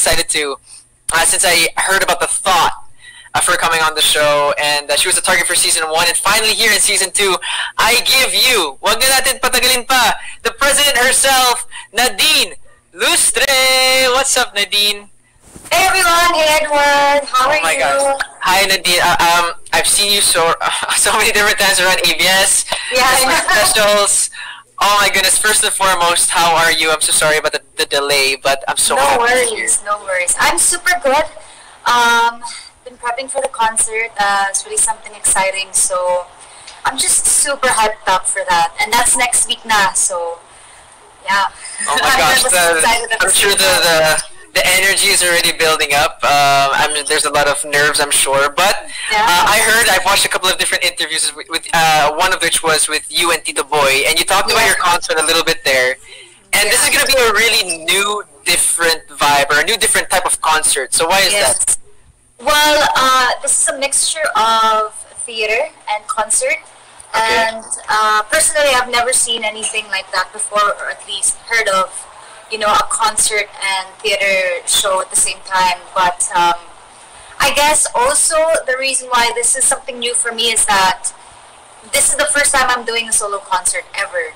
excited to, since I heard about the thought of her coming on the show, and she was a target for season 1, and finally here in season 2, I give you, wag na natin patagalin pa, the president herself, Nadine Lustre. What's up, Nadine? Hey everyone, hey Edward, how are you? Oh my gosh. Hi Nadine. I've seen you so many different times around ABS. Yeah. Specials. Oh my goodness. First and foremost, how are you? I'm so sorry about the delay, but I'm so No happy. worries, no worries. I'm super good. Been prepping for the concert. It's really something exciting, so I'm just super hyped up for that. And that's next week na, so yeah. Oh my gosh. I'm sure the energy is already building up. I mean, there's a lot of nerves, I'm sure. But Yeah. I've watched a couple of different interviews with one of which was with you and Tito Boy, and you talked about your concert a little bit there. And this is gonna be a really new, different vibe, or a new, different type of concert. So why is that? Well, this is a mixture of theater and concert. Okay. And personally, I've never seen anything like that before, or at least heard of, you know, a concert and theater show at the same time. But I guess also the reason why this is something new for me is that this is the first time I'm doing a solo concert ever.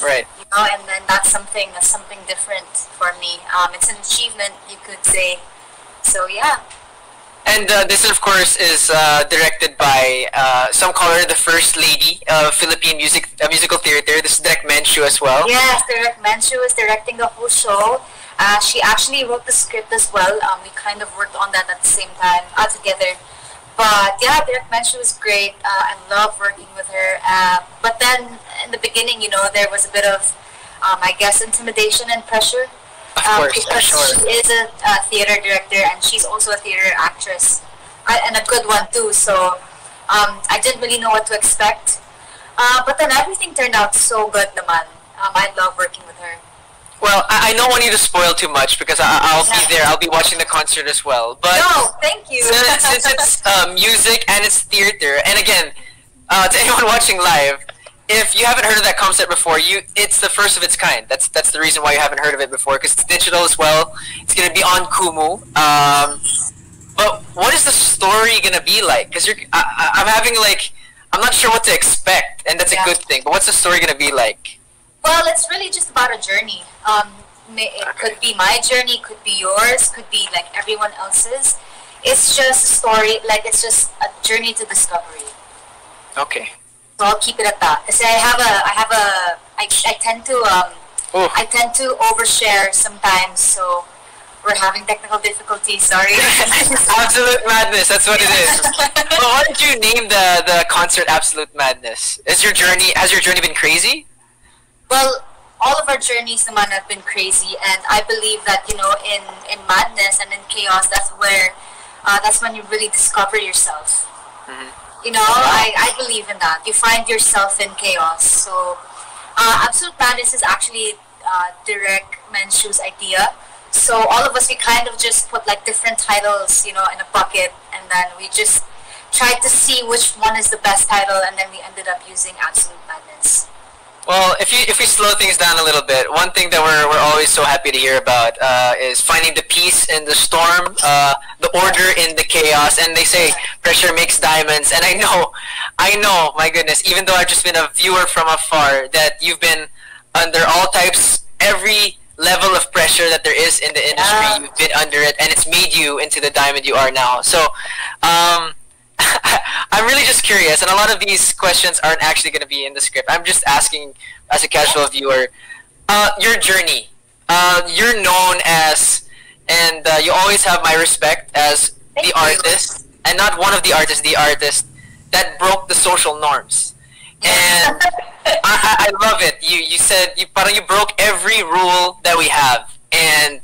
Right. You know, and then that's something different for me. It's an achievement, you could say. So yeah. And this, of course, is directed by some call her the First Lady of Philippine musical theater. This is Direk Menchu as well. Yes, Direk Menchu is directing the whole show. She actually wrote the script as well. We kind of worked on that at the same time together. But yeah, Direk Menchu is great. I love working with her. But then in the beginning, you know, there was a bit of, I guess, intimidation and pressure. Of course, because sure. she is a theater director, and she's also a theater actress, and a good one too. So I didn't really know what to expect, but then everything turned out so good, naman. I love working with her. Well, I don't want you to spoil too much because I'll be there. I'll be watching the concert as well. But No, thank you. since it's music and it's theater, and again, to anyone watching live, if you haven't heard of that concept before, it's the first of its kind. That's the reason why you haven't heard of it before, because it's digital as well. It's gonna be on Kumu. But what is the story gonna be like? Because I'm having I'm not sure what to expect, and that's a good thing. But what's the story gonna be like? Well, it's really just about a journey. It could be my journey, could be yours, could be like everyone else's. It's just a story, it's just a journey to discovery. Okay. So I'll keep it at that. Because I tend to overshare sometimes, so we're having technical difficulties, sorry. Absolute Madness, that's what it is. But why did you name the concert Absolute Madness? Has your journey been crazy? Well, all of our journeys naman have been crazy, and I believe that, you know, in madness and in chaos, that's when you really discover yourself. Mm-hmm. You know, I believe in that. You find yourself in chaos. So, Absolute Madness is actually Direk Menchu's idea. So all of us, we kind of just put different titles, you know, in a bucket, and then we just tried to see which one is the best title, and then we ended up using Absolute Madness. Well, if we slow things down a little bit, one thing that we're always so happy to hear about is finding the peace in the storm, the order in the chaos, and they say pressure makes diamonds. And I know, my goodness, even though I've just been a viewer from afar, that you've been under all types, every level of pressure that there is in the industry, you've been under it, and it's made you into the diamond you are now. So, I'm really just curious, and a lot of these questions aren't actually going to be in the script. I'm just asking, as a casual viewer, your journey. You're known as, and you always have my respect as the artist, and not one of the artists, the artist that broke the social norms. And I love it. You said you broke every rule that we have, and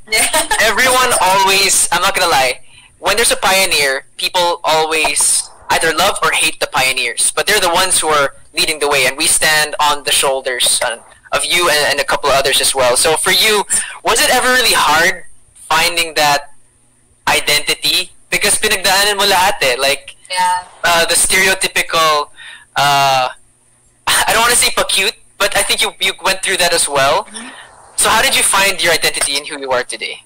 everyone always. I'm not gonna lie. When there's a pioneer, people always either love or hate the pioneers, but they're the ones who are leading the way, and we stand on the shoulders of you and a couple of others as well. So for you, was it ever really hard finding that identity? Because pinagdaanan mo lahat eh. The stereotypical, I don't want to say pa-cute, but I think you went through that as well. So how did you find your identity and who you are today?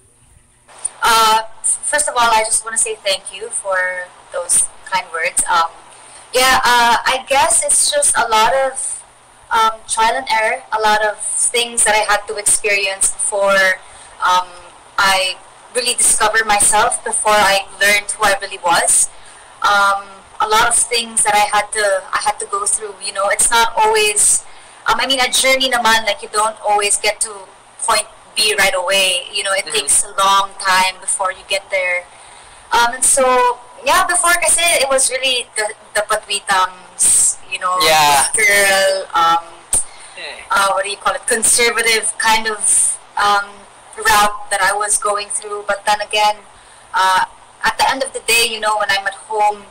First of all, I just want to say thank you for those kind words. I guess it's just a lot of trial and error, a lot of things that I had to experience before I really discovered myself, before I learned who I really was. A lot of things that I had to go through. You know, it's not always. I mean, a journey naman, like you don't always get to point B right away. You know, it takes a long time before you get there. And so, yeah, before kasi it was really the patwitangs, you know, Yeah. girl, what do you call it, conservative kind of route that I was going through. But then again, at the end of the day, you know, when I'm at home,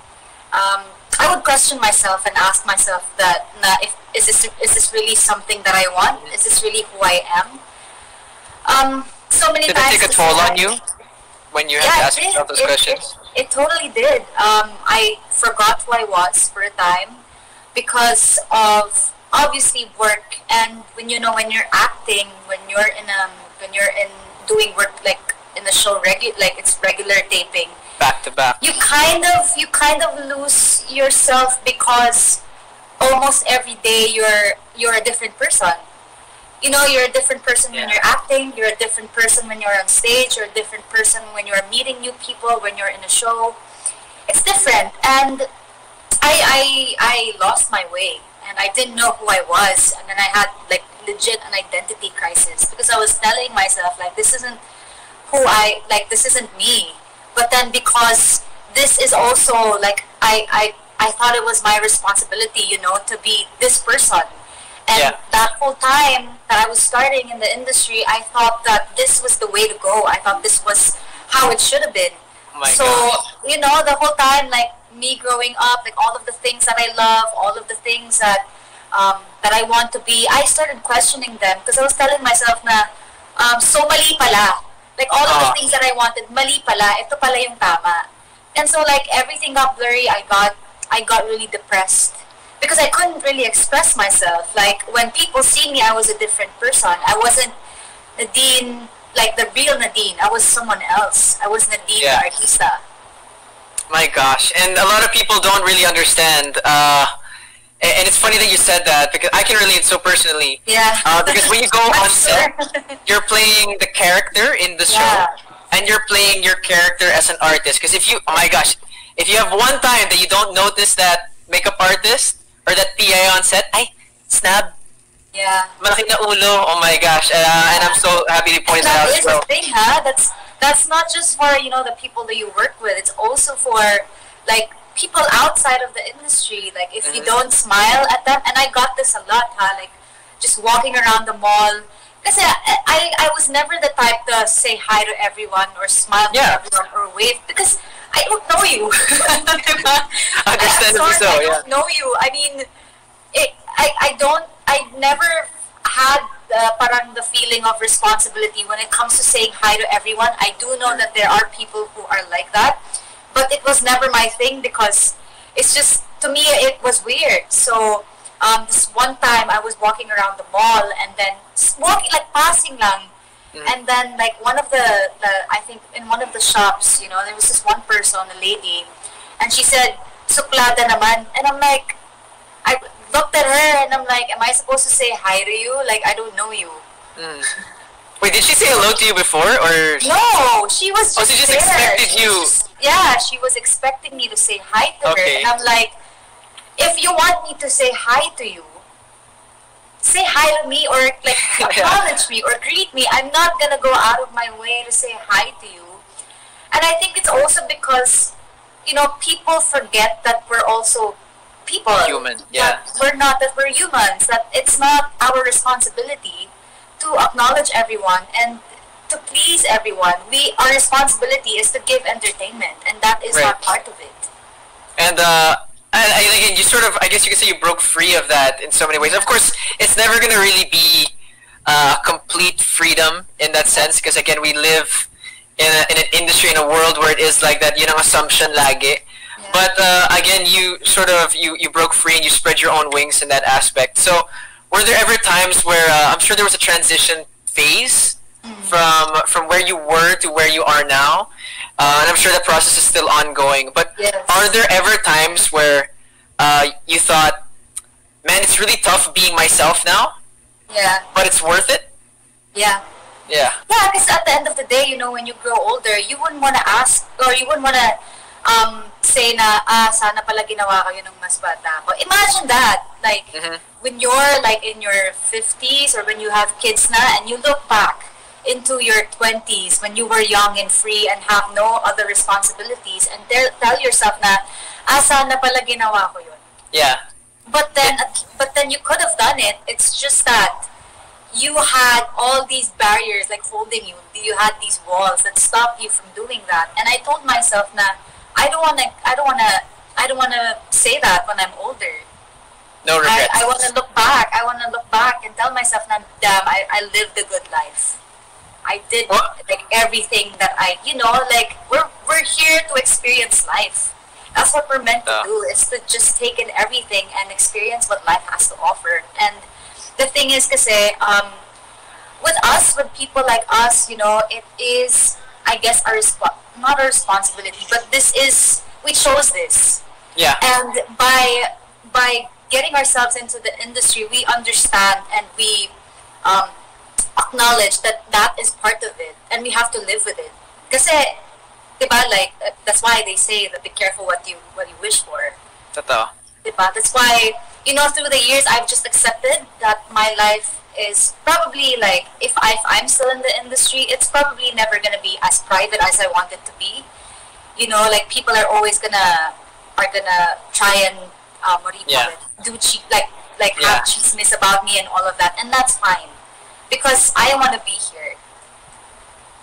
I would question myself and ask myself that, if is this really something that I want? Is this really who I am? So many Did it times. take a toll on you when you had to Yeah, ask yourself those questions? It totally did. I forgot who I was for a time because of obviously work, and when when you're acting, when you're in doing work like in the show like it's regular taping, Back to back. you kind of lose yourself because almost every day you're a different person. You know, you're a different person when Yeah. you're acting, you're a different person when you're on stage, you're a different person when you're meeting new people, when you're in a show. It's different. And I lost my way, and I didn't know who I was, and then I had like legit an identity crisis because I was telling myself like this isn't this isn't me. But then because this is also like I thought it was my responsibility, you know, to be this person. And Yeah. that whole time that I was starting in the industry, I thought that this was the way to go. I thought this was how it should have been. Oh my So, gosh. you know, the whole time, like me growing up, like all of the things that I love, all of the things that I want to be, I started questioning them because I was telling myself na, so mali pala. Like all of the things that I wanted, mali pala. Ito pala yung tama. And so like everything got blurry. I got really depressed because I couldn't really express myself. Like when people see me, I was a different person. I wasn't Nadine, like the real Nadine. I was someone else. I was Nadine Yeah. the artista. My gosh, and a lot of people don't really understand. And it's funny that you said that because I can relate so personally. Yeah. Because when you go on set, you're playing the character in the show, Yeah. and you're playing your character as an artist. Because oh my gosh, if you have one time that you don't notice that makeup artist or that PA on set, ay, snap, Yeah. malaki na ulo. Oh my gosh, and I'm so happy to point that That out as is well. the thing, huh? That's not just for the people that you work with. It's also for like people outside of the industry. Like if you don't smile at them, and I got this a lot, huh? Like just walking around the mall. Because I was never the type to say hi to everyone or smile Yeah. to everyone or wave because I don't know you. Understandably so, I yeah. don't know you. I mean, I never had parang the feeling of responsibility when it comes to saying hi to everyone. I do know that there are people who are like that, but it was never my thing because it's just, to me, it was weird. So, this one time I was walking around the mall and then walking, like passing lang, and then like one of I think in one of the shops, there was this one person, a lady, and she said, "Suplada naman," and I'm like, I looked at her and I'm like, am I supposed to say hi to you? Like, I don't know you. Wait, did she say hello to you before, or? No, she was just Oh, she just there. expected She you. was she was expecting me to say hi to her. Okay. And I'm like, if you want me to say hi to you, say hi to me or like acknowledge me or greet me. I'm not gonna go out of my way to say hi to you. And I think it's also because, people forget that we're also people. Human, yeah. That we're humans, that it's not our responsibility to acknowledge everyone and to please everyone. Our responsibility is to give entertainment, and that is Right. not part of it. And again, you sort of, I guess you could say you broke free of that in so many ways. Of course, it's never going to really be complete freedom in that sense because, again, we live in an industry, in a world where it is like that, assumption lagi. Yeah. But again, you sort of, you broke free and you spread your own wings in that aspect. So were there ever times where, I'm sure there was a transition phase from where you were to where you are now, and I'm sure the process is still ongoing. But Yes. are there ever times where you thought, man, it's really tough being myself now, Yeah. but it's worth it? Yeah. Yeah. Yeah, because at the end of the day, when you grow older, you wouldn't want to ask, or you wouldn't want to say na, sana pala ginawa ko yun nung mas bata ako. Imagine that, like, when you're, like, in your 50s, or when you have kids na, and you look back into your 20s, when you were young and free and have no other responsibilities, and tell yourself na, sana pala ginawa ko yun. Yeah. But then you could have done it. It's just that you had all these barriers like holding you. You had these walls that stopped you from doing that. And I told myself na I don't wanna say that when I'm older. No regrets. I wanna look back. I wanna look back and tell myself na damn, I lived a good life. I did like everything that like we're here to experience life. That's what we're meant to do, is to just take in everything and experience what life has to offer. And the thing is, kasi, with us, with people like us, it is, I guess, not our responsibility, but we chose this. Yeah. And by getting ourselves into the industry, we understand and we acknowledge that is part of it, and we have to live with it. Kasi, diba, like, that's why they say that be careful what you wish for. Totoo. Diba? That's why, through the years, I've just accepted that my life is probably, like, if I'm still in the industry, it's probably never gonna be as private as I want it to be. Like, people are always gonna try and, what do you call it? Do have chismis about me and all of that, and that's fine. Because I want to be here.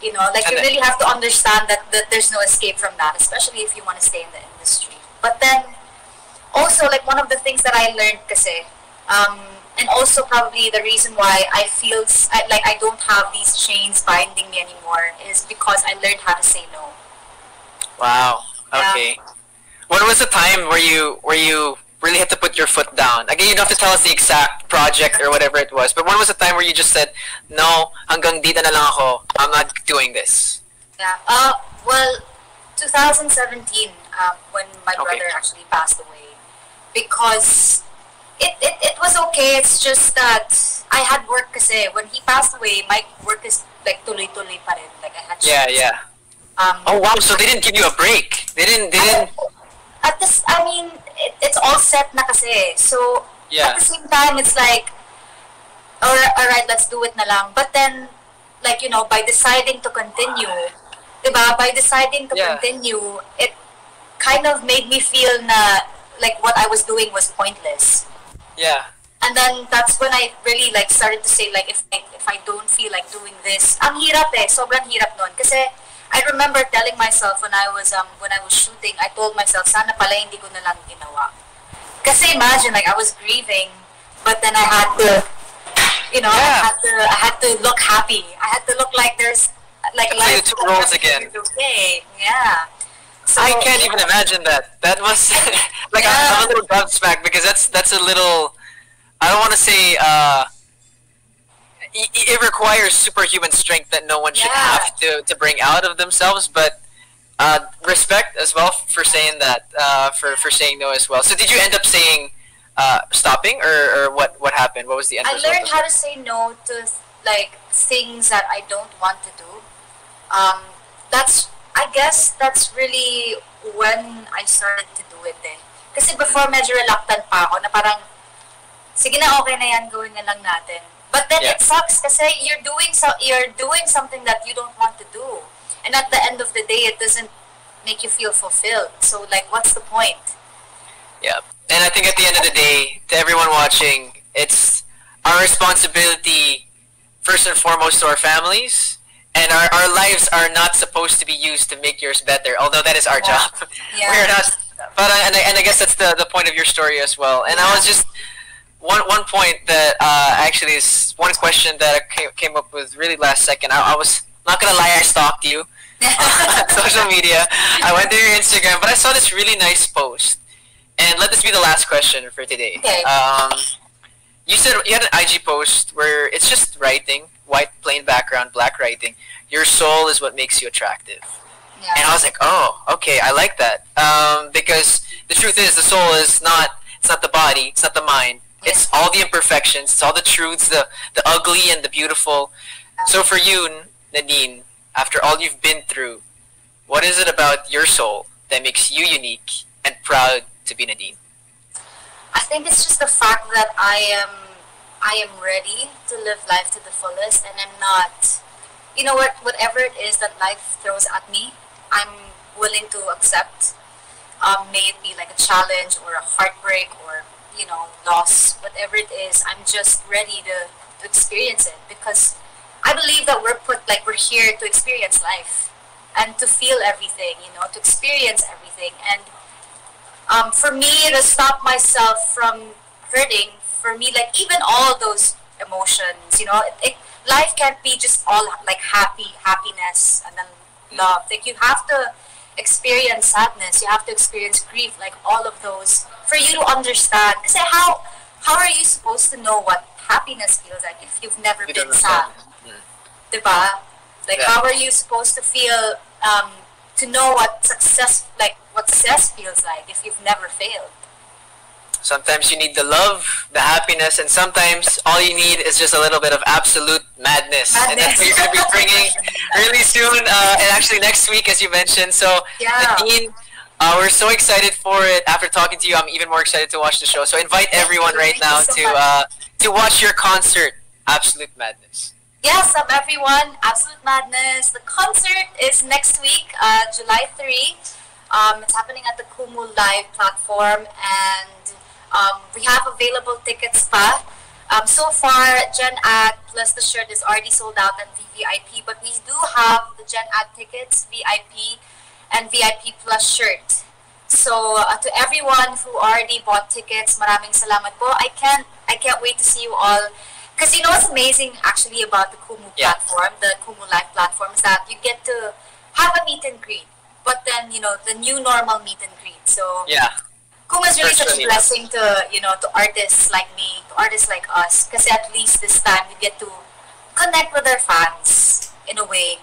Like, you really have to understand that there's no escape from that, especially if you want to stay in the industry. But then, also, like, one of the things that I learned kasi, and also probably the reason why I feel like I don't have these chains binding me anymore, is because I learned how to say no. Wow. Okay. Yeah. When was the time where you really had to put your foot down? Again, you don't have to tell us the exact project or whatever it was, but when was the time where you just said, no, hanggang dito na lang ako, I'm not doing this? Yeah. Well, 2017, when my brother actually passed away, because it was okay. It's just that I had work kasi when he passed away, my work is like tuloy-tuloy pa rin. Like, I had Yeah, shifts. yeah. Oh wow, so they didn't give you a break. They didn't It's all set na kasi. So, Yeah. at the same time, it's like, alright, let's do it na lang. But then, like, by deciding to continue, diba? By deciding to continue, it kind of made me feel na, like, what I was doing was pointless. Yeah. And then, that's when I really, like, started to say, like, if I don't feel like doing this, ang hirap sobrang hirap nun. Kasi, I remember telling myself when I was shooting, I told myself, sana pala hindi ko na lang ginawa. Kasi imagine, like, I was grieving, but then I had to, I had to look happy. I had to look like there's, like, play the two roles again. Okay, yeah. So, I can't even imagine that. That was like I'm a little gobsmacked because that's a little. I don't want to say. It requires superhuman strength that no one should have to bring out of themselves, but respect as well for saying that, for saying no as well. So did you end up saying stopping, or what happened? What was the end result? I learned how to say no to, like, things that I don't want to do. I guess that's really when I started to do it Kasi before medyo reluctant pa ako na parang, sige na, okay na yan, gawin na lang natin. But then it sucks kasi you're doing something that you don't want to do. And at the end of the day, it doesn't make you feel fulfilled. So, like, what's the point? Yeah. And I think at the end of the day, to everyone watching, it's our responsibility, first and foremost, to our families. And our lives are not supposed to be used to make yours better, although that is our job. Yeah. We're not. But and I guess that's the point of your story as well. And I was just one point that actually is one question that I came up with really last second. I was not gonna lie, I stalked you on social media. I went to your Instagram, but I saw this really nice post. And let this be the last question for today. Okay. you said you had an IG post where it's just writing, white plain background, black writing. Your soul is what makes you attractive. And I Yeah. was like, oh, okay, I like that. Because the truth is, the soul is not. It's not the body. It's not the mind. Yeah. It's all the imperfections. It's all the truths, the ugly and the beautiful. So for you, Nadine, after all you've been through, what is it about your soul that makes you unique and proud to be Nadine? I think it's just the fact that I am ready to live life to the fullest, and I'm not. You know what? Whatever it is that life throws at me, I'm willing to accept. May it be like a challenge or a heartbreak or loss, whatever it is. I'm just ready to experience it because I believe that we're here to experience life and to feel everything, to experience everything. And for me to stop myself from hurting, for me, like even all those emotions, life can't be just all like happiness and then love. Like you have to experience sadness, you have to experience grief, like all of those for you to understand. Because how are you supposed to know what happiness feels like if you've never You been don't sad? understand. Diba? Like Yeah. how are you supposed to feel to know what success feels like if you've never failed? Sometimes you need the love, the happiness, and sometimes all you need is just a little bit of absolute madness. And that's what you're going to be bringing really soon, and actually next week, as you mentioned. So, Yeah. Nadine, we're so excited for it. After talking to you, I'm even more excited to watch the show. So invite everyone right Thank you now so to much. to watch your concert, Absolute Madness. Yes, everyone, Absolute Madness. The concert is next week, July 3. It's happening at the Kumu Live platform, and we have available tickets pa. So far, Gen Ad plus the shirt is already sold out and VVIP, but we do have the Gen Ad tickets, VIP, and VIP plus shirt. So to everyone who already bought tickets, maraming salamat po. I can't wait to see you all. Because what's amazing actually about the Kumu Yeah. platform, the Kumu Live platform, is that you get to have a meet and greet. But then, the new normal meet and greet. So Yeah. Kumu is really such a Virtually. blessing to artists like me, to artists like us. Because at least this time we get to connect with our fans in a way.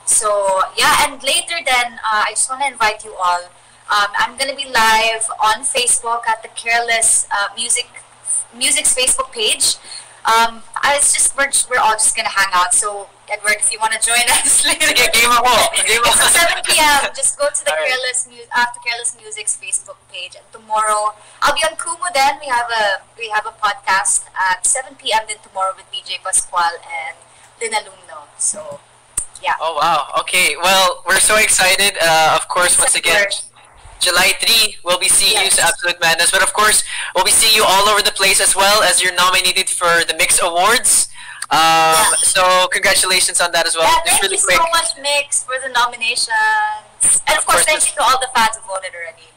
So yeah, and later then, I just want to invite you all. I'm gonna be live on Facebook at the Careless Music's Facebook page. It's just we're all just gonna hang out. So Edward, if you want to join us later, Sige, game ako. Game it's ako. at 7 p.m. Just go to the Alright. Careless Music's Facebook page, and tomorrow I'll be on Kumu. Then we have a podcast at 7 p.m. Then tomorrow with BJ Pascual and Lynn Alumno. So yeah. Oh, wow. Okay. Well, we're so excited. Of course, once again, July 3, we'll be seeing you Yes. to Absolute Madness. But of course, we'll be seeing you all over the place as well as you're nominated for the Mix Awards. So congratulations on that as well. Yeah, Just thank really you quick. so much, Mix, for the nominations. And of course, course, thank you to all the fans who voted already.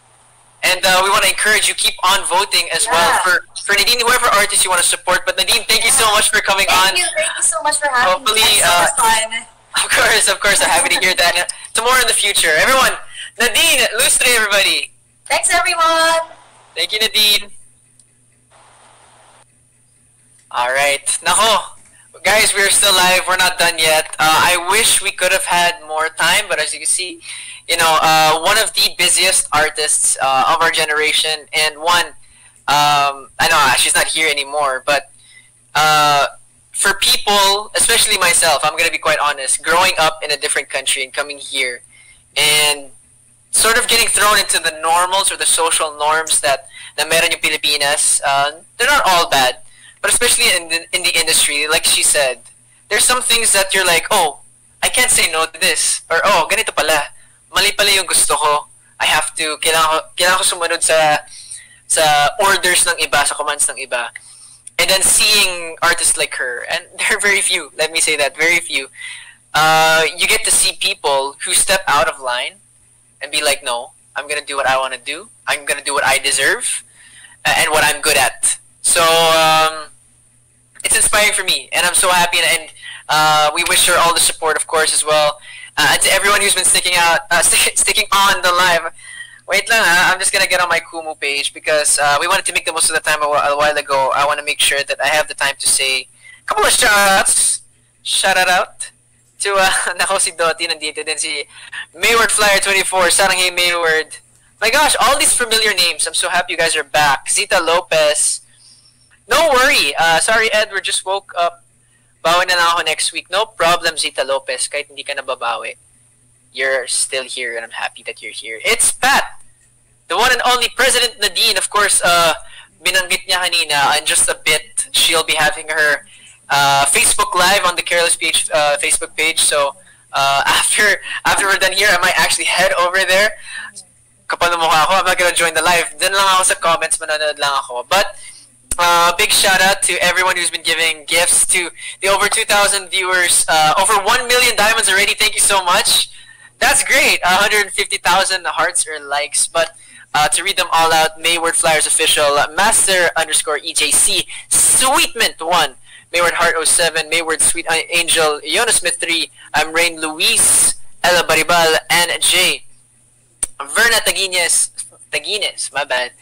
And we want to encourage you, keep on voting as well Yeah. for Nadine, whoever artist you want to support. But Nadine, thank you so much for coming on. Thank you so much for having Hopefully, me. It's so much fun. Of course, I'm happy to hear that. Tomorrow in the future. Everyone, Nadine Lustre, everybody. Thanks, everyone. Thank you, Nadine. All right. Nako. Guys, we're still live. We're not done yet. I wish we could have had more time, but as you can see, one of the busiest artists of our generation, and one, I know she's not here anymore, but for people, especially myself, I'm gonna be quite honest, growing up in a different country and coming here, and sort of getting thrown into the normals or the social norms that na meron yung Pilipinas, they're not all bad. But especially in the industry, like she said, there's some things that you're like, oh, I can't say no to this. Or, oh, ganito pala. Mali pala yung gusto ko. I have to, kailangan ko sumunod sa orders ng iba, sa commands ng iba. And then seeing artists like her, and there are very few, let me say that, very few, you get to see people who step out of line and be like, no, I'm going to do what I want to do. I'm going to do what I deserve and what I'm good at. So it's inspiring for me, and I'm so happy, and we wish her all the support, of course, as well. And to everyone who's been sticking on the live, Wait lang I'm just gonna get on my Kumu page because we wanted to make the most of the time a while ago. I want to make sure that I have the time to say a couple of shout-outs. Shout out to nako si Dottie nandito din si Mayward Flyer 24. Sarang hey Mayward. My gosh, all these familiar names. I'm so happy you guys are back. Zita Lopez. No worry. Sorry Edward, just woke up. Bawi na lang ako next week. No problem, Zita Lopez. Kahit hindi ka nababawi. You're still here and I'm happy that you're here. It's Pat. The one and only President Nadine. Of course, binanggit niya kanina. In just a bit, she'll be having her Facebook Live on the Careless PH Facebook page. So, after we're done here, I might actually head over there. Kapal na mukha ako, I'm not gonna join the live. Dun lang ako sa comments, manonood lang ako. But, big shout out to everyone who's been giving gifts to the over 2,000 viewers. Over 1 million diamonds already. Thank you so much. That's great. 150,000 hearts or likes. But to read them all out, Mayward Flyers official, Master _ EJC, Sweetmint 1, Mayward Heart 07, Mayward Sweet Angel, Yona Smith 3, I'm Rain Luis, Ella Baribal, and Jay. Verna Taguines, my bad.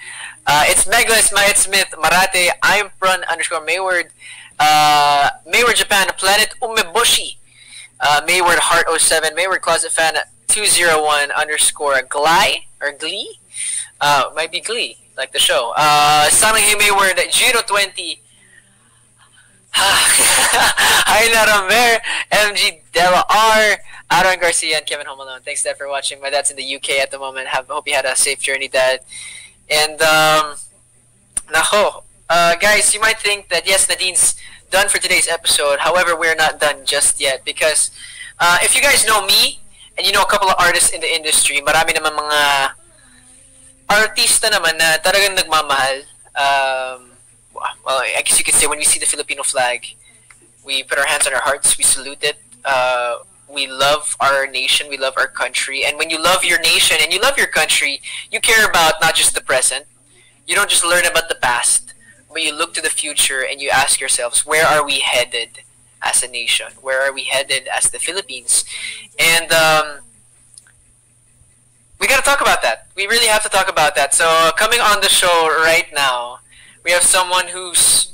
It's Meglis, Mayat Smith, Marate, I'm Prun _ Mayward, Mayward Japan, Planet Umeboshi, Mayward Heart 07, Mayward Closet Fan 201 _ Gly or Glee? Might be Glee, like the show. Sanang Mayward 020. Hi Rambert, MG Della R, Aaron Garcia, and Kevin Home Alone. Thanks Dad for watching. My dad's in the UK at the moment. Hope you had a safe journey, Dad. And guys, you might think that yes, Nadine's done for today's episode. However, we're not done just yet because if you guys know me and you know a couple of artists in the industry, marami naman mga artista naman na talagang nagmamahal. Well, I guess you could say when we see the Filipino flag, we put our hands on our hearts, we salute it. We love our nation, we love our country. And when you love your nation and you love your country, you care about not just the present. You don't just learn about the past, but you look to the future and you ask yourselves, where are we headed as a nation? Where are we headed as the Philippines? And we gotta talk about that. We really have to talk about that. So coming on the show right now, we have someone who's...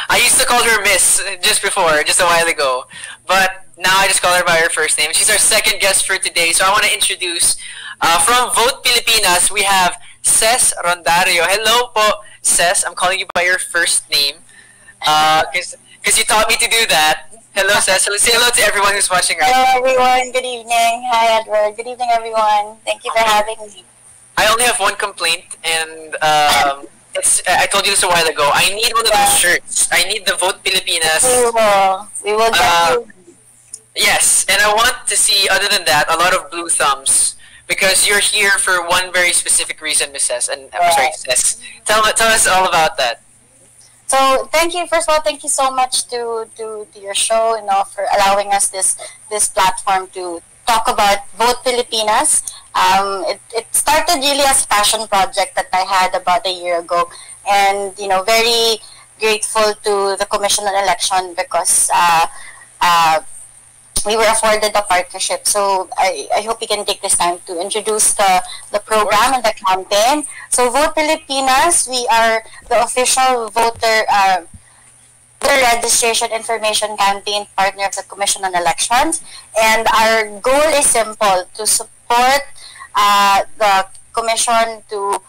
I used to call her Miss just a while ago. But now I just call her by her first name. She's our second guest for today. So I want to introduce, from Vote Pilipinas, we have Ces Rondario. Hello po, Ces. I'm calling you by your first name. Because you taught me to do that. Hello, Ces. Say hello to everyone who's watching right now. Hello, everyone. Good evening. Hi, Edward. Good evening, everyone. Thank you for having me. I only have one complaint, and I told you this a while ago. I need one of those shirts. I need the Vote Pilipinas. We will get you. Yes, and I want to see, other than that, a lot of blue thumbs. Because you're here for one very specific reason, Miss Ces. And I'm sorry, Ces. Tell us all about that. So thank you. First of all, thank you so much to your show, for allowing us this platform to talk about Vote Pilipinas. It started really as a passion project that I had about a year ago, and very grateful to the Commission on Election because we were afforded a partnership. So I hope we can take this time to introduce the program and the campaign. So Vote Pilipinas, we are the official voter registration information campaign partner of the Commission on Elections. And our goal is simple: to support the Commission to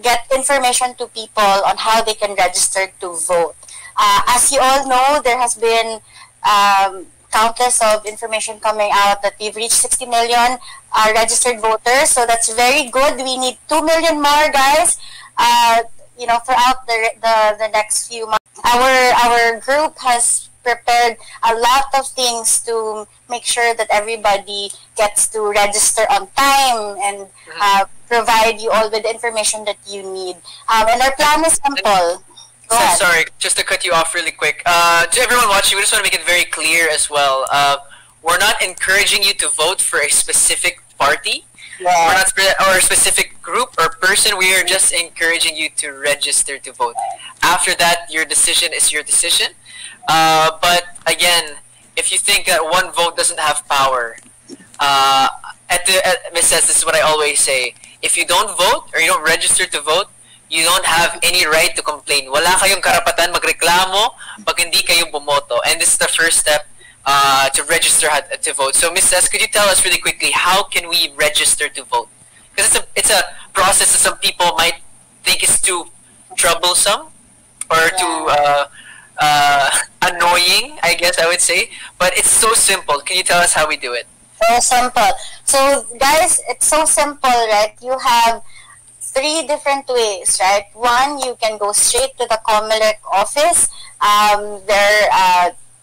get information to people on how they can register to vote. As you all know, there has been countless of information coming out that we've reached 60 million registered voters. So that's very good. We need 2 million more, guys, throughout the next few months. Our group has prepared a lot of things to make sure that everybody gets to register on time and provide you all with the information that you need. And our plan is simple. So sorry, just to cut you off really quick. To everyone watching, we just want to make it very clear as well. We're not encouraging you to vote for a specific party. Yeah. We're not or a specific group or person. We are just encouraging you to register to vote. After that, your decision is your decision. But again, if you think that one vote doesn't have power, Ms. Says, this is what I always say. If you don't vote or you don't register to vote, you don't have any right to complain. Wala kayong karapatan magreklamo pag hindi kayo bumoto. And this is the first step to register to vote. So, Ms. Says, could you tell us really quickly, how can we register to vote? Because it's a process that some people might think is too troublesome or too annoying, I guess I would say. But it's so simple. Can you tell us how we do it? So simple. So guys, it's so simple, right? You have 3 different ways, right? One, you can go straight to the COMELEC office.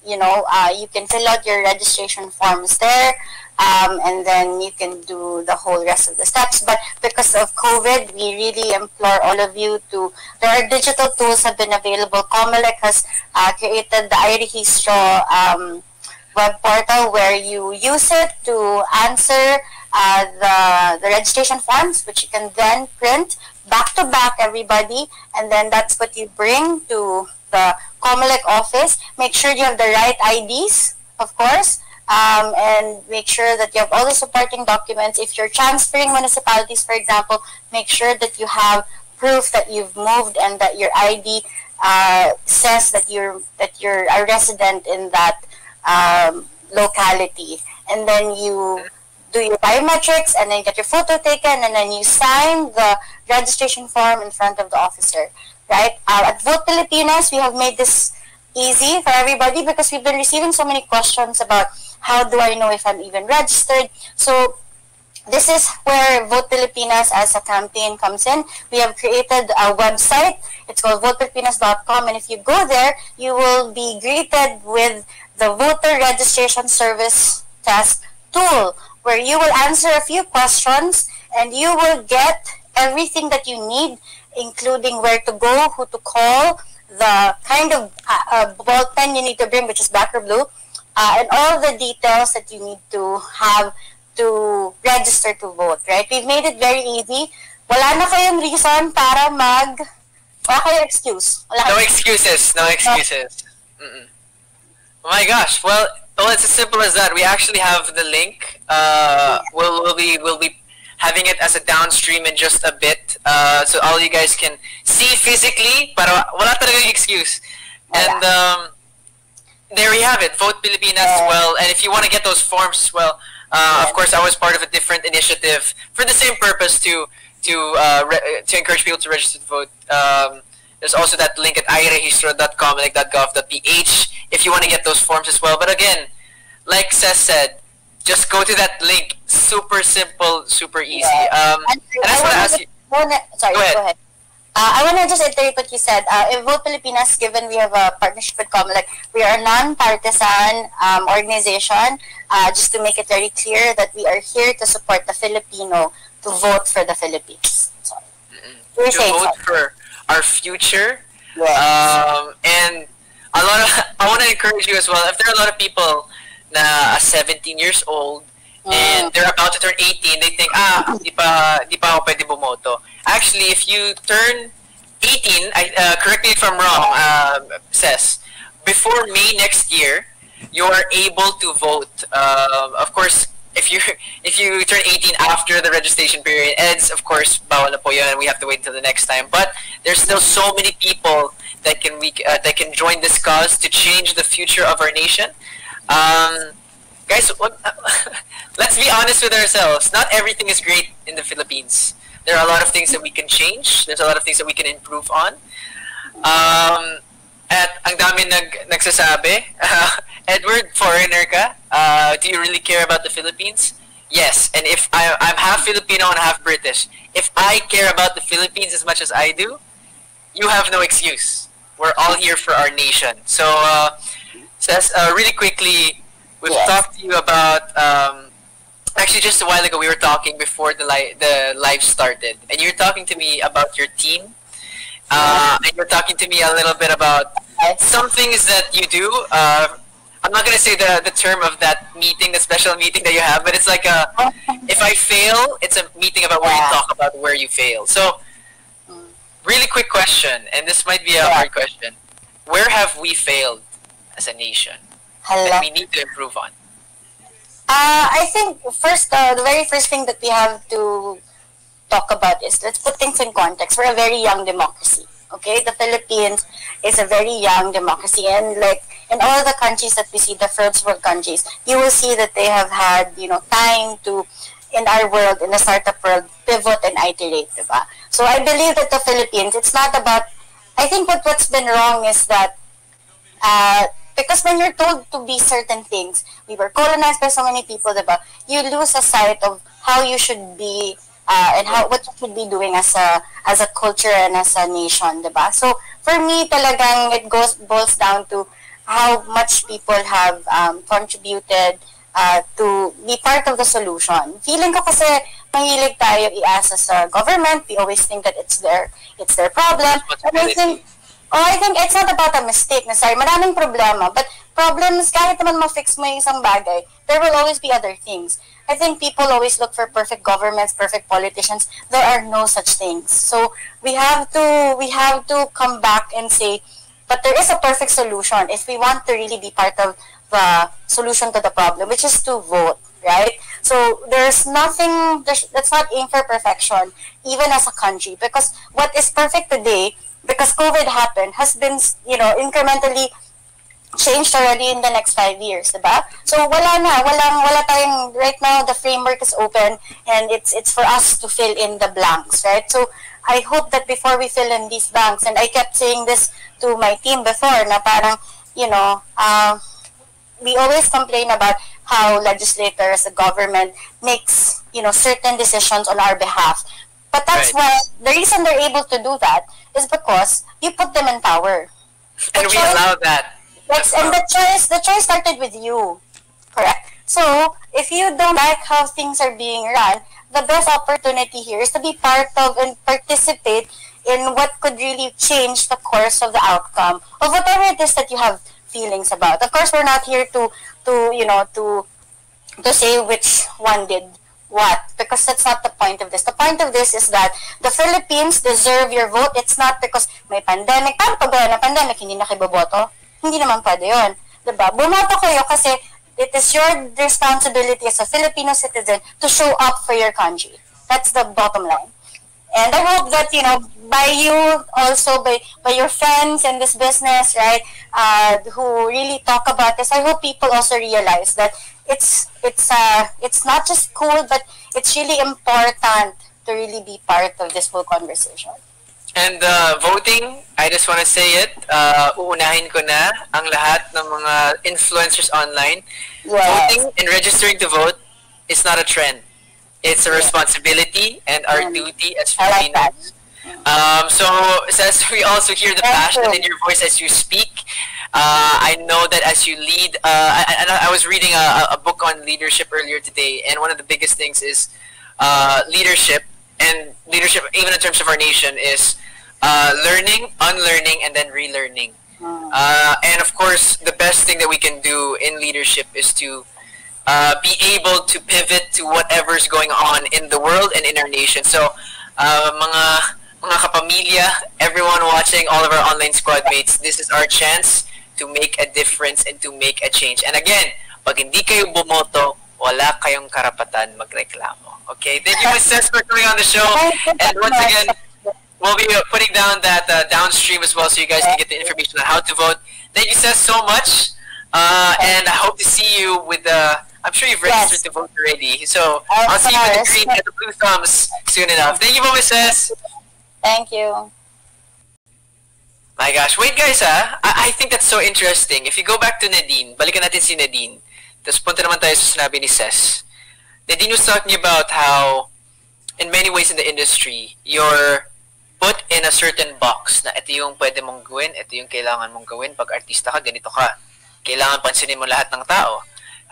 You can fill out your registration forms there. And then you can do the whole rest of the steps. But because of COVID, we really implore all of you there are digital tools have been available. COMELEC has created the iRehistro web portal where you use it to answer the registration forms, which you can then print back to back, everybody, and then that's what you bring to the COMELEC office. Make sure you have the right IDs, of course, and make sure that you have all the supporting documents. If you're transferring municipalities, for example, make sure that you have proof that you've moved and that your ID says that you're a resident in that locality. And then you do your biometrics, and then you get your photo taken, and then you sign the registration form in front of the officer, right? At Vote Pilipinas, we have made this easy for everybody because we've been receiving so many questions about how do I know if I'm even registered. So this is where Vote Pilipinas as a campaign comes in. We have created a website. It's called votepilipinas.com, and if you go there, you will be greeted with the Voter Registration Service Task tool, where you will answer a few questions and you will get everything that you need, including where to go, who to call, the kind of ball pen you need to bring, which is black or blue, and all the details that you need to have to register to vote, right? We've made it very easy. Wala na kayong reason para wala kayong excuse. No excuses. No excuses. Mm-mm. Oh my gosh. Well, it's as simple as that. We actually have the link. We'll be having it as a downstream in just a bit, so all you guys can see physically. Pero wala talagang excuse. And there we have it. Vote Pilipinas as well. And if you want to get those forms as well, of course, I was part of a different initiative for the same purpose to encourage people to register to vote. There's also that link at irehistro.com, like.gov.ph, if you want to get those forms as well. But again, like Cess said, just go to that link. Super simple, super easy. And I want to ask you. Sorry, go ahead. I want to just iterate what you said. In Vote Pilipinas, given we have a partnership with COMELEC, we are a non-partisan organization, just to make it very clear that we are here to support the Filipino to vote for the Philippines. Sorry. To vote for our future. Yes. And I want to encourage you as well. If there are a lot of people na 17 years old and they're about to turn 18, they think, di pa ako pwede bumoto. Actually, if you turn 18, correct me if I'm wrong, Cess, before May next year, you are able to vote. Of course, if you turn 18 after the registration period ends, of course, bawal na po yun, and we have to wait until the next time. But there's still so many people that can join this cause to change the future of our nation. Guys, let's be honest with ourselves. Not everything is great in the Philippines. There are a lot of things that we can change. There's a lot of things that we can improve on. At ang dami nagsasabi, Edward, foreigner ka, do you really care about the Philippines? Yes, and if I'm half Filipino and half British, if I care about the Philippines as much as I do, you have no excuse. We're all here for our nation. So, Cess, really quickly, we've talked to you about, actually just a while ago we were talking before the live started, and you were talking to me about your team, and you're talking to me a little bit about some things that you do. I'm not going to say the term of that meeting, the special meeting that you have, but it's like if I fail, it's a meeting about where you talk about where you fail. So, really quick question, and this might be a hard question. Where have we failed as a nation that we need to improve on? I think first, the very first thing that we have to talk about is, let's put things in context. We're a very young democracy. Okay, the Philippines is a very young democracy, and like in all the countries that we see, the first world countries, you will see that they have had, time to, in our world, in the startup world, pivot and iterate, diba? So I believe that the Philippines, it's not about, I think what's been wrong is that, because when you're told to be certain things, we were colonized by so many people, diba? You lose a sight of how you should be, and what you should be doing as a culture and as a nation, diba? So for me, talagang it boils down to how much people have contributed to be part of the solution. Feeling ko kasi mahilig tayo i-asa sa government. We always think that it's their problem. And I think it's not about a mistake. Sorry, maraming problema. But problems, kahit naman ma-fix mo yung isang bagay, there will always be other things. I think people always look for perfect governments, perfect politicians. There are no such things. So we have to come back and say, but there is a perfect solution if we want to really be part of the solution to the problem, which is to vote, right? So there's nothing, let's not aim for perfection, even as a country, because what is perfect today, because COVID happened, has been, incrementally changed already in the next 5 years, diba? So wala tayong, right now the framework is open and it's for us to fill in the blanks, right? So I hope that before we fill in these blanks, and I kept saying this to my team before, na parang, we always complain about how legislators, the government makes, certain decisions on our behalf. But that's why, the reason they're able to do that is because you put them in power. And we allow that. Yes, and the choice started with you, correct? So, if you don't like how things are being run, the best opportunity here is to be part of and participate in what could really change the course of the outcome of whatever it is that you have feelings about. Of course, we're not here to say which one did what, because that's not the point of this. The point of this is that the Philippines deserve your vote. It's not because may pandemic. Paano pag wala na pandemic, hindi na kayo boboto? Hindi naman pwede yun. Diba? Bumoto kayo kasi it is your responsibility as a Filipino citizen to show up for your country. That's the bottom line. And I hope that, by you also, by your friends in this business, right, who really talk about this, I hope people also realize that it's not just cool, but it's really important to really be part of this whole conversation. And voting, I just want to say it, uunahin ko na ang lahat ng mga influencers online. Yes. Voting and registering to vote is not a trend. It's a responsibility and our duty as Filipinos. So since we also hear the passion in your voice as you speak, I know that as you lead, I was reading a book on leadership earlier today, and one of the biggest things is leadership, and leadership even in terms of our nation is learning, unlearning, and then relearning. And of course, the best thing that we can do in leadership is to be able to pivot to whatever's going on in the world and in our nation. So, mga kapamilya, everyone watching, all of our online squad mates, this is our chance to make a difference and to make a change. And again, pag hindi kayo bumoto, wala kayong karapatan magreklamo. Okay? Thank you, Ms. Cess, for coming on the show. And once again, we'll be putting down that downstream as well so you guys can get the information on how to vote. Thank you, Cess, so much. And I hope to see you with the... I'm sure you've registered to vote already. So I'll see you with the green and the blue thumbs soon enough. Thank you, Mrs. Thank you. My gosh. Wait, guys, I think that's so interesting. If you go back to Nadine, balikan natin si Nadine. Tapos punta naman tayo sa sinabi ni Cess. Nadine was talking about how, in many ways in the industry, you're put in a certain box na ito yung pwede mong gawin, ito yung kailangan mong gawin. Pag artista ka, ganito ka. Kailangan pansinin mo lahat ng tao.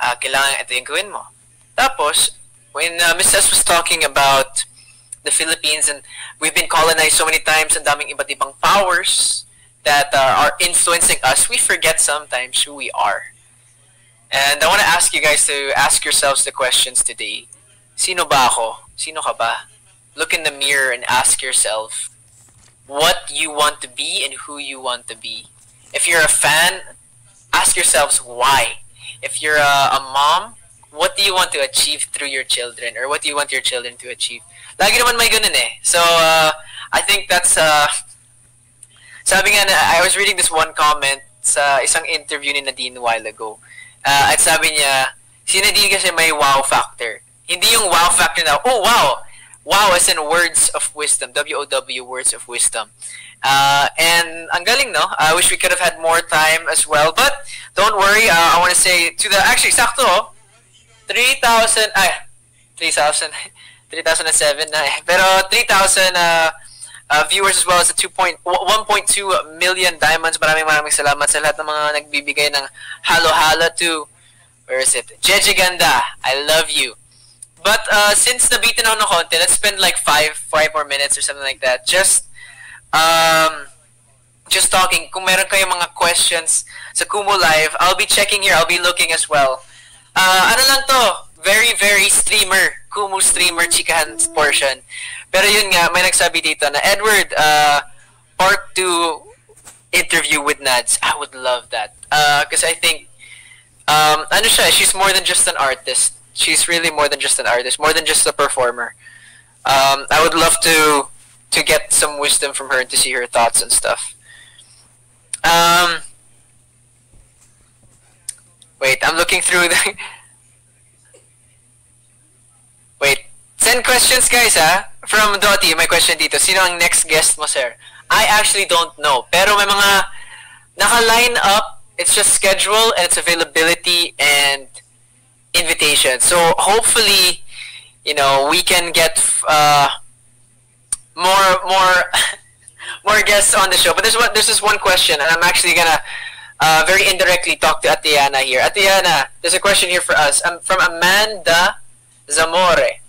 Kailangan ito yung gawin mo. Tapos, when Mrs. was talking about the Philippines, and we've been colonized so many times, and daming iba't ibang powers that are influencing us, we forget sometimes who we are. And I want to ask you guys to ask yourselves the questions today. Sino ba ako? Sino ka ba? Look in the mirror and ask yourself what you want to be and who you want to be. If you're a fan, ask yourselves why. If you're a mom, what do you want to achieve through your children, or what do you want your children to achieve? Lagi naman may ganun eh. So, I think that's, sabi nga na, I was reading this one comment sa isang interview ni Nadine a while ago. At sabi niya, si Nadine kasi may wow factor. Hindi yung wow factor na, oh wow! Wow as in words of wisdom. W-O-W, words of wisdom. And ang galing, no? I wish we could have had more time as well. But don't worry, I want to say to the, actually, sakto, 3,000, 3,007 na eh. Pero 3,000 viewers as well as the 1.2 million diamonds. Maraming salamat sa lahat ng mga nagbibigay ng halo-halo to, where is it? Jeje Ganda, I love you. But since nabitin ako ng konti, let's spend like 5 more minutes or something like that. Just talking. Kung meron kayong mga questions sa Kumu Live, I'll be checking here. I'll be looking as well. Ano lang to? Very, very streamer. Kumu streamer chikahan portion. Pero yun nga, may nagsabi dito na, Edward, part 2 interview with Nads. I would love that. Because I think, ano siya, she's more than just an artist. She's really more than just an artist, more than just a performer. I would love to get some wisdom from her and to see her thoughts and stuff. Wait, I'm looking through the... Wait, send questions guys ha. From Dottie, may question dito. Sino ang next guest mo, sir? I actually don't know. Pero may mga naka-line up. It's just schedule and it's availability and invitation. So hopefully, you know, we can get more guests on the show. But there's this one question, and I'm actually gonna very indirectly talk to Atiana here. Atiana, there's a question here for us. From Amanda Zamore.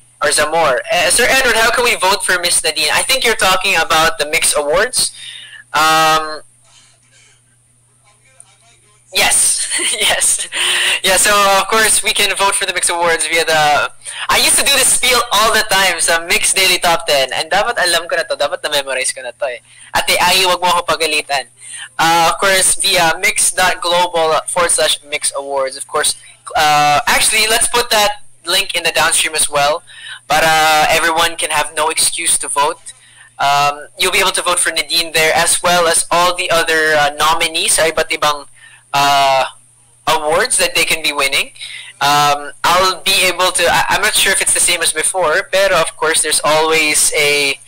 Sir Edward, how can we vote for Miss Nadine? I think you're talking about the Mix Awards. Yes. Yes. Yeah, so of course we can vote for the Mix Awards via the... I used to do this spiel all the time sa Mix Daily Top 10. And dapat alam ko na to. Dapat na-memorize ko na to eh. Ate Ai, wag mo ako pagalitan. Of course, via mix.global/Mix Awards. Of course, actually, let's put that link in the downstream as well. Para everyone can have no excuse to vote. You'll be able to vote for Nadine there as well as all the other nominees sa iba't ibang awards that they can be winning. I'll be able to... I'm not sure if it's the same as before, but of course there's always a...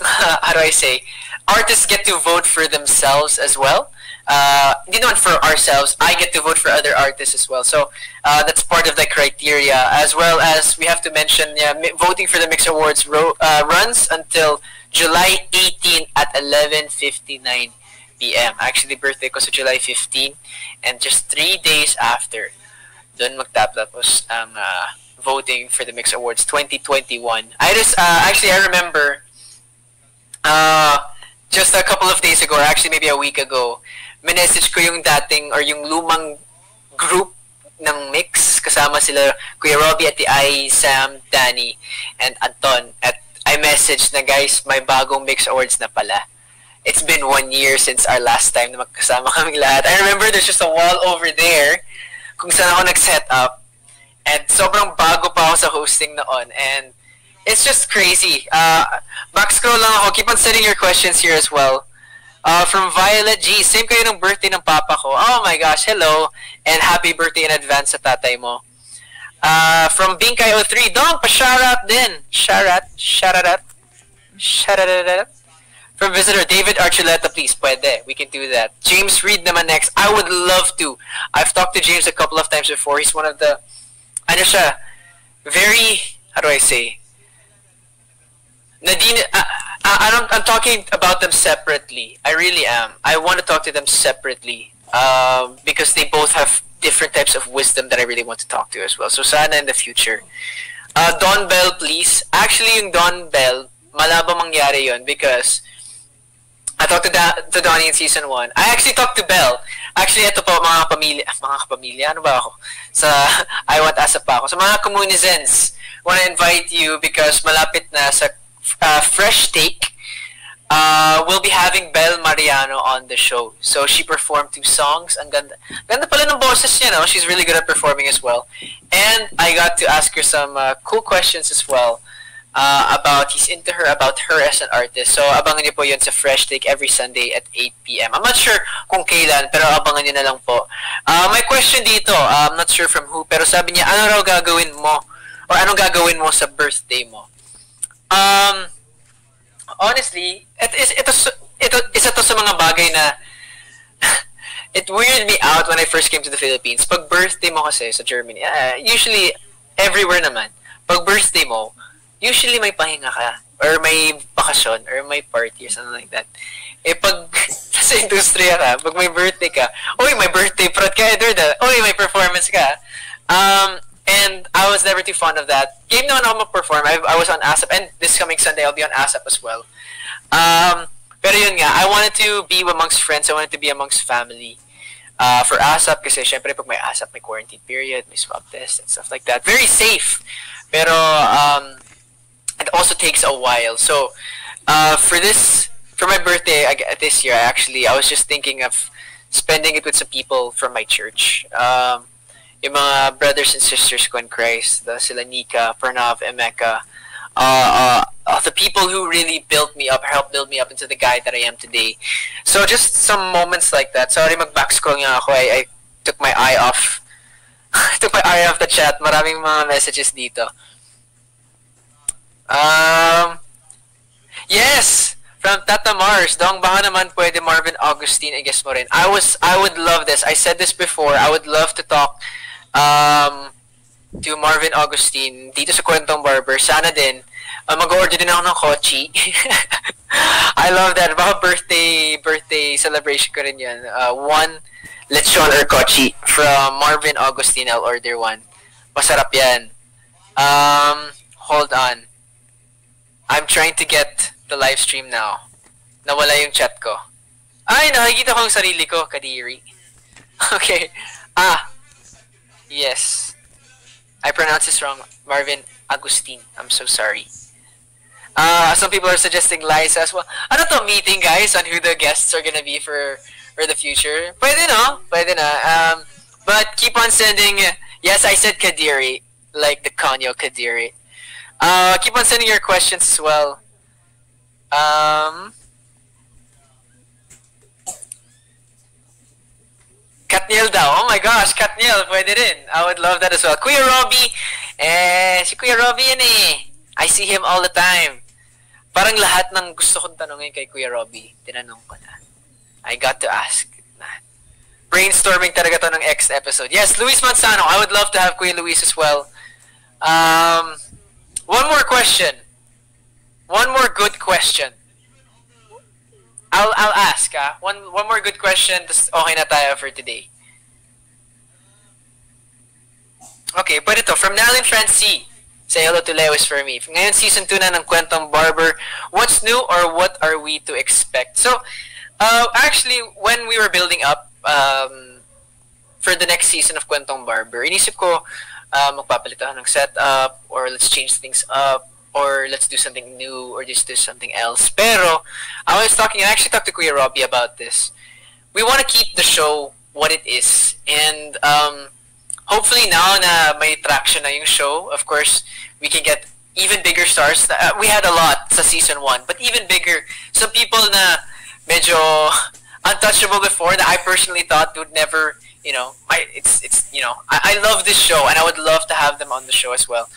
how do I say? Artists get to vote for themselves as well. Not for ourselves. I get to vote for other artists as well. So that's part of the criteria. As well as we have to mention, voting for the Mix Awards runs until July 18 at 11:59 p.m. Actually, birthday ko sa July 15. And just 3 days after, doon magtapos ang voting for the Mix Awards 2021. Actually, I remember just a couple of days ago, or actually maybe a week ago, minessage ko yung dating or yung lumang group ng Mix. Kasama sila Kuya Robbie, Ate Ai, Sam, Danny, and Anton. At I messaged na, guys, may bagong Mix Awards na pala. It's been 1 year since our last time na magkasama kaming lahat. I remember there's just a wall over there kung saan ako nag-set up. And sobrang bago pa ako sa hosting noon. And it's just crazy. Back scroll lang ako. Keep on sending your questions here as well. From Violet G. Same kayo ng birthday ng papa ko. Oh my gosh, hello. And happy birthday in advance sa tatay mo. From Binkay03. Dong, pa-shoutout din. Shoutout. From visitor David Archuleta, please, pwede. We can do that. James Reed naman next. I would love to. I've talked to James a couple of times before. He's one of the, ano siya, very, how do I say? Nadine, I'm talking about them separately. I really am. I want to talk to them separately because they both have different types of wisdom that I really want to talk to as well. So sana in the future. Don Bell, please. Actually, yung Don Bell, malabo mangyari yun because I talked to Donnie in season 1. I actually talked to Belle. Actually, ito po, mga kapamilya, ano ba ako? Sa I Want Asa pa ako. Sa mga Komunizens, want to invite you because malapit na sa Fresh Take. we'll be having Belle Mariano on the show. So she performed 2 songs. Ang ganda. Ganda pala ng boses niya, no? She's really good at performing as well. And I got to ask her some cool questions as well about her as an artist. So abangan niyo po yun sa Fresh Take every Sunday at 8 p.m. I'm not sure kung kailan, pero abangan niyo na lang po. My question dito, I'm not sure from who, pero sabi niya, ano raw gagawin mo? Or anong gagawin mo sa birthday mo? Honestly, isa to sa mga bagay na it weirded me out when I first came to the Philippines. Pag birthday mo kasi sa Germany, usually everywhere naman, pag birthday mo, usually may pahinga ka or may bakasyon or may party or something like that. Eh pag sa industriya ka, pag may birthday ka, oy, may birthday prod ka, Edward, oy, may performance ka. And I was never too fond of that. Game naman ako mag-perform. I was on ASAP, and this coming Sunday, I'll be on ASAP as well. Pero yun nga, I wanted to be amongst friends. I wanted to be amongst family. For ASAP, kasi syempre pag may ASAP, may quarantine period, may swab test, and stuff like that. Very safe. Pero it also takes a while. So, for my birthday this year, I was just thinking of spending it with some people from my church. Yung mga brothers and sisters ko in Christ, sila Nika, Pranav, Emeka, the people who really built me up, helped build me up into the guy that I am today. So just some moments like that. Sorry, mag-backscroll nga ako. I took my eye off. Took my eye off the chat. Maraming mga messages dito. Yes! From Tata Mars, Dong, baka naman pwede Marvin Augustine, I guess mo rin. I would love this. I said this before. I would love to talk to Marvin Augustine dito sa Kwentong Barber. Sana din. Mag-order din ako ng kochi. I love that. Baka birthday celebration ko rin yan. One lechon or kochi from Marvin Augustine. I'll order one. Masarap yan. Hold on. I'm trying to get the live stream now. Nawala yung chat ko. Ay, nakikita ko ang sarili ko, Kadiri. Okay. Yes. I pronounced this wrong. Marvin Agustin. I'm so sorry. Some people are suggesting Liza as well. Ano to, meeting, guys, on who the guests are gonna be for the future? Pwede no? Pwede na. But keep on sending... Yes, I said Kadiri. Like the Kanyo Kadiri. Keep on sending your questions as well. Katniel daw. Oh my gosh, Katniel, pwede rin. I would love that as well. Kuya Robbie. Si Kuya Robbie yan eh. I see him all the time. Parang lahat ng gusto kong tanongin kay Kuya Robbie, tinanong ko na. I got to ask na. Brainstorming talaga to ng next episode. Yes, Luis Manzano. I would love to have Kuya Luis as well. One more question. One more good question. I'll ask, One more good question, tas okay na tayo for today. Okay, pwede to. From Nalin Francie. Say hello to Lewis for me. Ngayon, season 2 na ng Kwentong Barber. What's new or what are we to expect? So, actually, when we were building up for the next season of Kwentong Barber, inisip ko, magpapalit ako ng setup, or let's change things up, or let's do something new, or just do something else. Pero, I actually talked to Kuya Robbie about this. We want to keep the show what it is. And, hopefully now na may traction na yung show, of course, we can get even bigger stars. We had a lot sa season 1, but even bigger. Some people na medyo untouchable before that I personally thought would never, I love this show and I would love to have them on the show as well.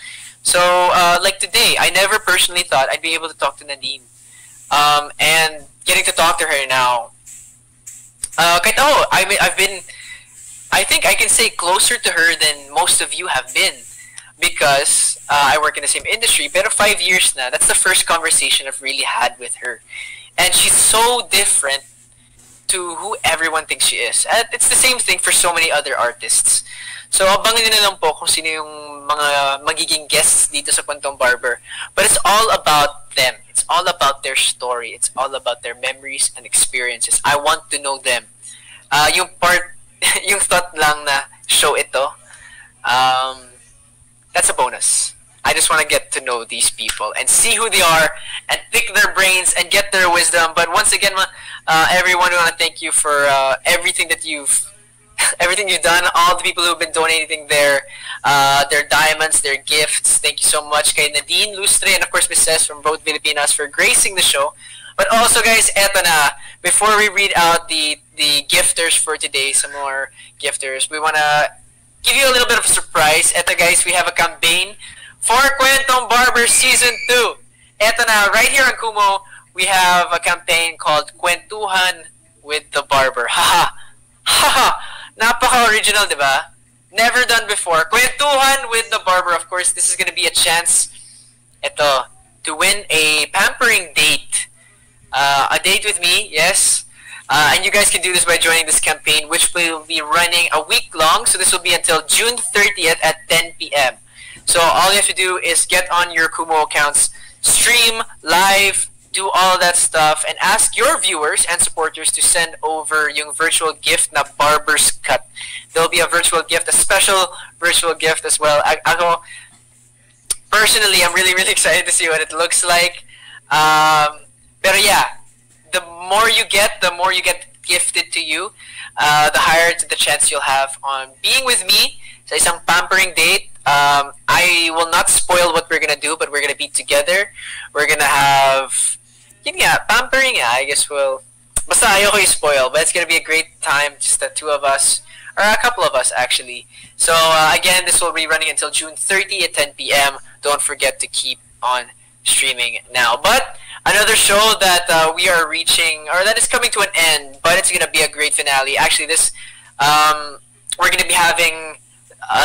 So, like today, I never personally thought I'd be able to talk to Nadine. And getting to talk to her now, I think I can say closer to her than most of you have been because I work in the same industry. Pero 5 years na, that's the first conversation I've really had with her. And she's so different to who everyone thinks she is. And it's the same thing for so many other artists. So, abangan nyo na lang po kung sino yung mga magiging guests dito sa Kwentong Barber. But it's all about them. It's all about their story. It's all about their memories and experiences. I want to know them. Yung thought lang na show ito, that's a bonus. I just want to get to know these people and see who they are and pick their brains and get their wisdom. But once again, everyone, we want to thank you for everything that you've done. All the people who've been donating their diamonds, their gifts. Thank you so much, kay Nadine Lustre and of course Miss Cez from Vote Filipinas for gracing the show. But also, guys, eto na. Before we read out the gifters for today, some more gifters, we wanna give you a little bit of a surprise. Eto, guys, we have a campaign for Kwentong Barber Season 2. Eto na, right here on Kumu, we have a campaign called Kwentuhan with the Barber. Haha! Haha! Napaka-original, diba? Never done before. Kwentuhan with the Barber. Of course, this is gonna be a chance, eto, to win a pampering date. A date with me, yes. And you guys can do this by joining this campaign, which will be running a week long. So this will be until June 30th at 10 p.m. So all you have to do is get on your Kumu accounts, stream, live, do all that stuff, and ask your viewers and supporters to send over yung virtual gift na barber's cut. There'll be a virtual gift, a special virtual gift as well. Ako, personally, I'm really, really excited to see what it looks like. Pero yeah, the more you get gifted to you, the higher the chance you'll have on being with me sa isang pampering date. I will not spoil what we're gonna do, but we're gonna be together. We're gonna have, pampering. I guess we'll. Basta ayoko i-spoil, but it's gonna be a great time. Just the two of us, or a couple of us actually. So again, this will be running until June 30 at 10 p.m. Don't forget to keep on streaming now. But another show that we are reaching, or that is coming to an end, but it's gonna be a great finale. Actually, this we're gonna be having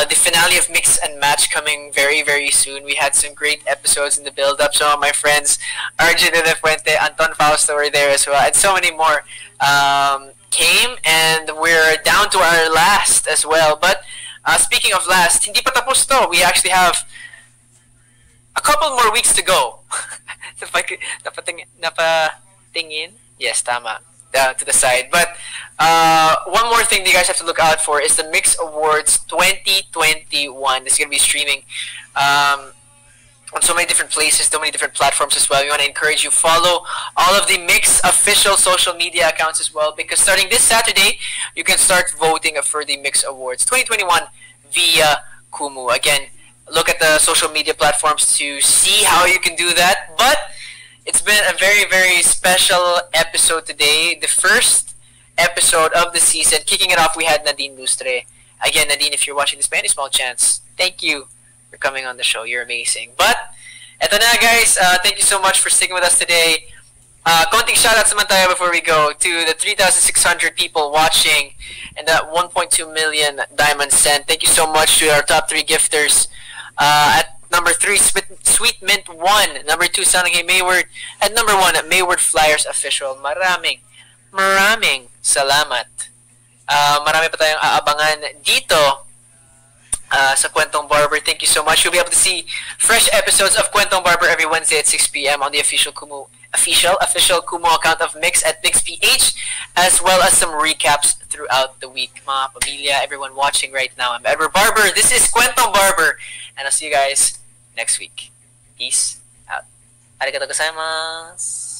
the finale of Mix and Match coming very, very soon. We had some great episodes in the build-up. Some of my friends, Arjun de la Fuente, Anton Fausto were there as well, and so many more came, and we're down to our last as well. But speaking of last, hindi pa tapos to. We actually have a couple more weeks to go. Napatingin? Yes, tama. To the side. But one more thing that you guys have to look out for is the Mix Awards 2021. This is going to be streaming on so many different places, so many different platforms as well. We want to encourage you follow all of the Mix official social media accounts as well, because starting this Saturday, you can start voting for the Mix Awards 2021 via Kumu. Again, look at the social media platforms to see how you can do that. But it's been a very, very special episode today. The first episode of the season. Kicking it off, we had Nadine Lustre. Again, Nadine, if you're watching this by any small chance, thank you for coming on the show. You're amazing. But, eto na guys. Thank you so much for sticking with us today. Konting shoutouts naman tayo before we go to the 3,600 people watching and that 1.2 million diamonds sent. Thank you so much to our top 3 gifters. At number 3, Sweet Mint 1. Number 2, Sanangay Mayward. At number 1, Mayward Flyers Official. Maraming salamat. Marami pa tayong aabangan dito sa Kwentong Barber. Thank you so much. You'll be able to see fresh episodes of Kwentong Barber every Wednesday at 6 p.m. on the official Kumu account of Mix at MixPH, as well as some recaps throughout the week. Mga pamilya, everyone watching right now, I'm Edward Barber. This is Kwentong Barber, and I'll see you guys next week. Peace out. Arigatou gozaimasu.